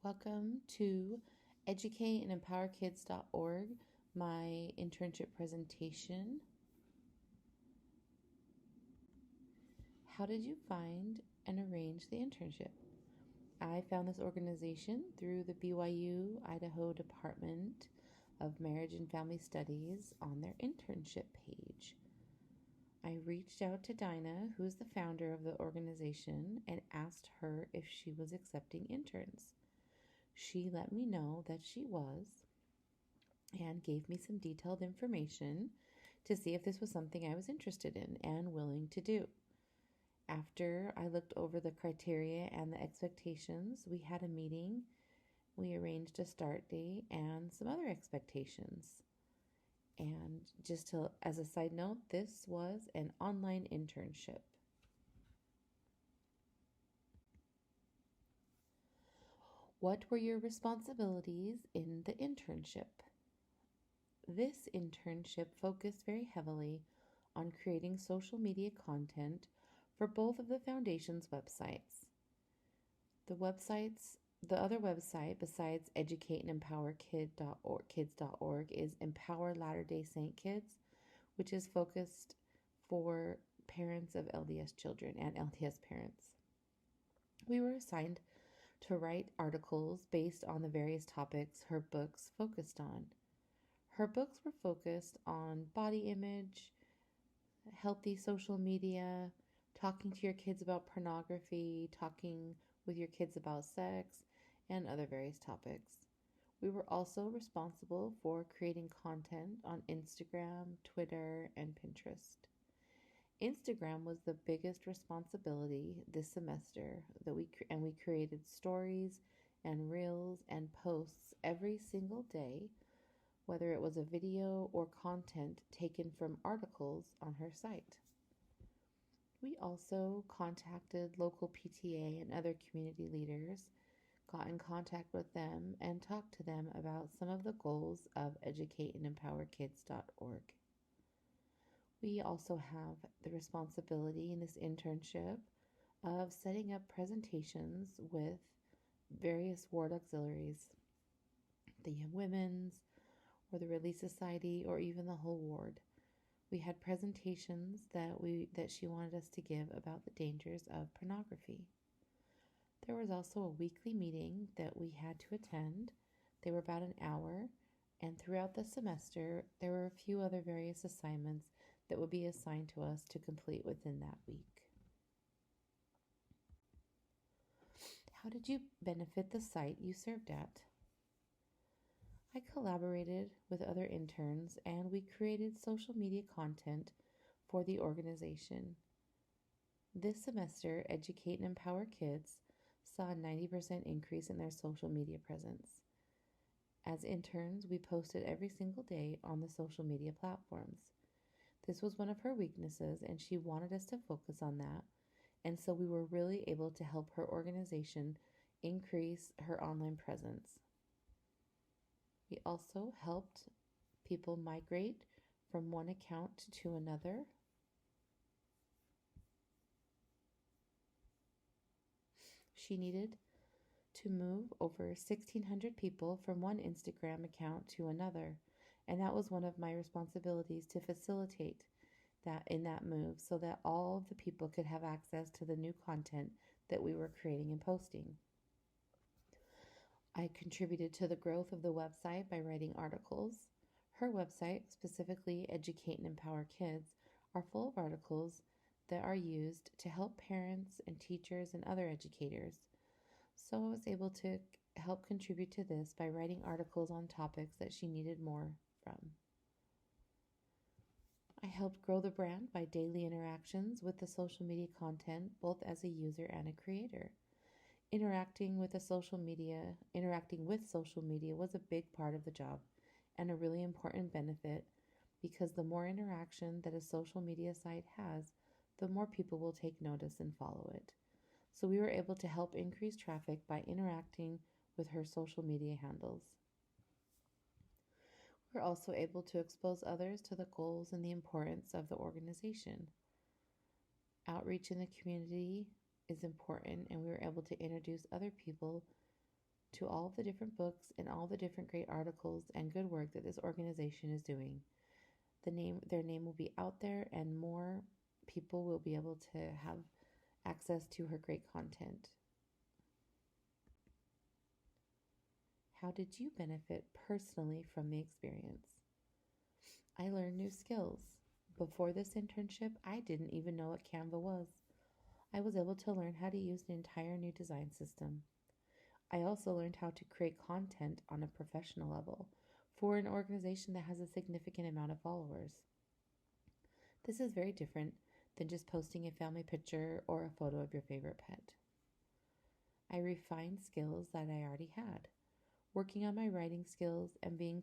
Welcome to educateandempowerkids.org, my internship presentation. How did you find and arrange the internship? I found this organization through the BYU Idaho Department of Marriage and Family Studies on their internship page. I reached out to Dinah, who is the founder of the organization, and asked her if she was accepting interns. She let me know that she was and gave me some detailed information to see if this was something I was interested in and willing to do. After I looked over the criteria and the expectations, we had a meeting. We arranged a start date and some other expectations. And as a side note, this was an online internship. What were your responsibilities in the internship? This internship focused very heavily on creating social media content for both of the foundation's websites. The other website besides educateandempowerkids.org is Empower Latter-day Saint Kids, which is focused for parents of LDS children and LDS parents. We were assigned to write articles based on the various topics her books focused on. Her books were focused on body image, healthy social media, talking to your kids about pornography, talking with your kids about sex, and other various topics. We were also responsible for creating content on Instagram, Twitter, and Pinterest. Instagram was the biggest responsibility this semester we created stories and reels and posts every single day, whether it was a video or content taken from articles on her site. We also contacted local PTA and other community leaders, got in contact with them, and talked to them about some of the goals of educateandempowerkids.org. We also have the responsibility in this internship of setting up presentations with various ward auxiliaries, the Young Women's, or the Relief Society, or even the whole ward. We had presentations that she wanted us to give about the dangers of pornography. There was also a weekly meeting that we had to attend. They were about an hour, and throughout the semester, there were a few other various assignments that would be assigned to us to complete within that week. How did you benefit the site you served at? I collaborated with other interns and we created social media content for the organization. This semester, Educate and Empower Kids saw a 90% increase in their social media presence. As interns, we posted every single day on the social media platforms. This was one of her weaknesses and she wanted us to focus on that, and so we were really able to help her organization increase her online presence. We also helped people migrate from one account to another. She needed to move over 1,600 people from one Instagram account to another, and that was one of my responsibilities to facilitate that in that move so that all of the people could have access to the new content that we were creating and posting. I contributed to the growth of the website by writing articles. Her website, specifically Educate and Empower Kids, are full of articles that are used to help parents and teachers and other educators. So I was able to help contribute to this by writing articles on topics that she needed more from. I helped grow the brand by daily interactions with the social media content, both as a user and a creator. Interacting with social media was a big part of the job and a really important benefit, because the more interaction that a social media site has, the more people will take notice and follow it. So we were able to help increase traffic by interacting with her social media handles. We're also able to expose others to the goals and the importance of the organization. Outreach in the community is important, and we were able to introduce other people to all of the different books and all the different great articles and good work that this organization is doing. Their name will be out there, and more people will be able to have access to her great content. How did you benefit personally from the experience? I learned new skills. Before this internship, I didn't even know what Canva was. I was able to learn how to use an entire new design system. I also learned how to create content on a professional level for an organization that has a significant amount of followers. This is very different than just posting a family picture or a photo of your favorite pet. I refined skills that I already had, working on my writing skills and being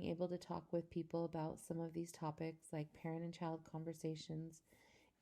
able to talk with people about some of these topics like parent and child conversations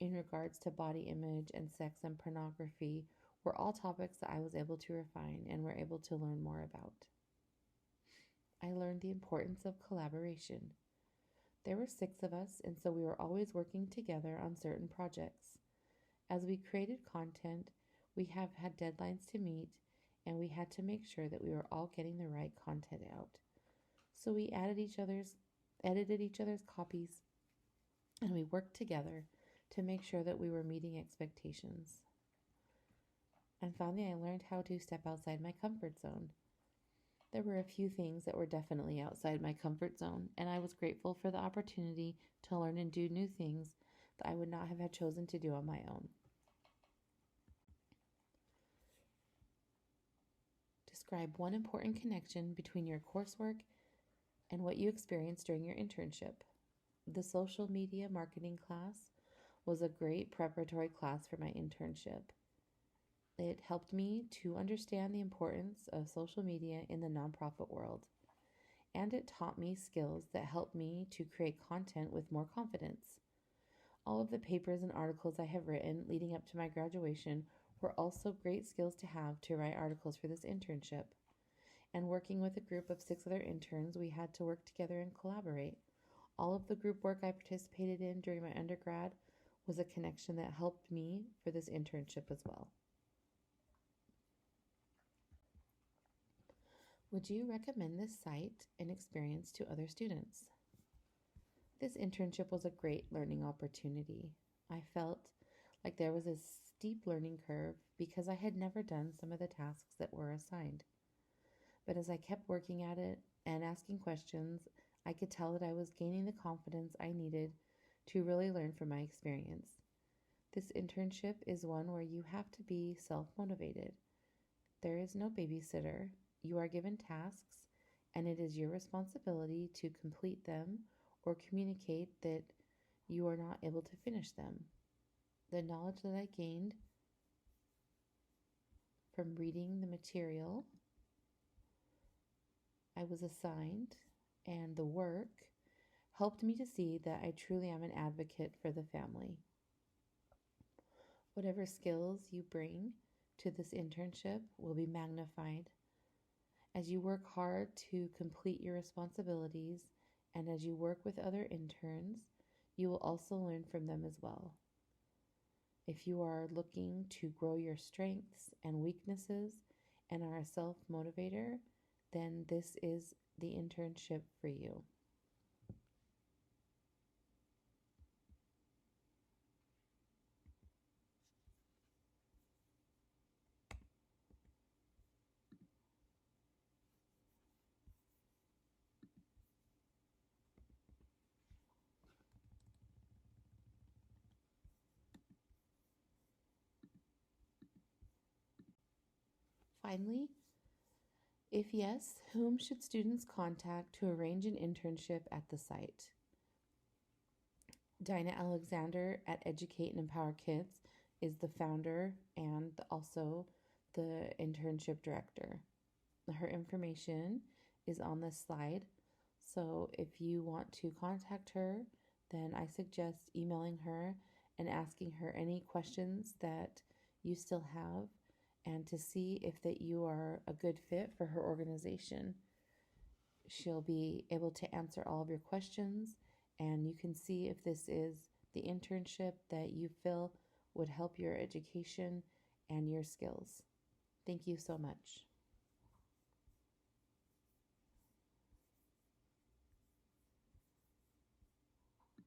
in regards to body image and sex and pornography were all topics that I was able to refine and were able to learn more about. I learned the importance of collaboration. There were 6 of us, and so we were always working together on certain projects. As we created content, we have had deadlines to meet, and we had to make sure that we were all getting the right content out. So we edited each other's copies, and we worked together to make sure that we were meeting expectations. And finally, I learned how to step outside my comfort zone. There were a few things that were definitely outside my comfort zone, and I was grateful for the opportunity to learn and do new things that I would not have had chosen to do on my own. Describe one important connection between your coursework and what you experienced during your internship. The social media marketing class was a great preparatory class for my internship. It helped me to understand the importance of social media in the nonprofit world, and it taught me skills that helped me to create content with more confidence. All of the papers and articles I have written leading up to my graduation were also great skills to have to write articles for this internship. And working with a group of 6 other interns, we had to work together and collaborate. All of the group work I participated in during my undergrad was a connection that helped me for this internship as well. Would you recommend this site and experience to other students? This internship was a great learning opportunity. I felt like there was a steep learning curve because I had never done some of the tasks that were assigned. But as I kept working at it and asking questions, I could tell that I was gaining the confidence I needed to really learn from my experience. This internship is one where you have to be self-motivated. There is no babysitter. You are given tasks, and it is your responsibility to complete them or communicate that you are not able to finish them. The knowledge that I gained from reading the material I was assigned and the work helped me to see that I truly am an advocate for the family. Whatever skills you bring to this internship will be magnified as you work hard to complete your responsibilities, and as you work with other interns, you will also learn from them as well. If you are looking to grow your strengths and weaknesses and are a self-motivator, then this is the internship for you. Finally, if yes, whom should students contact to arrange an internship at the site? Dinah Alexander at Educate and Empower Kids is the founder and also the internship director. Her information is on this slide. So if you want to contact her, then I suggest emailing her and asking her any questions that you still have and to see if that you are a good fit for her organization. She'll be able to answer all of your questions, and you can see if this is the internship that you feel would help your education and your skills. Thank you so much.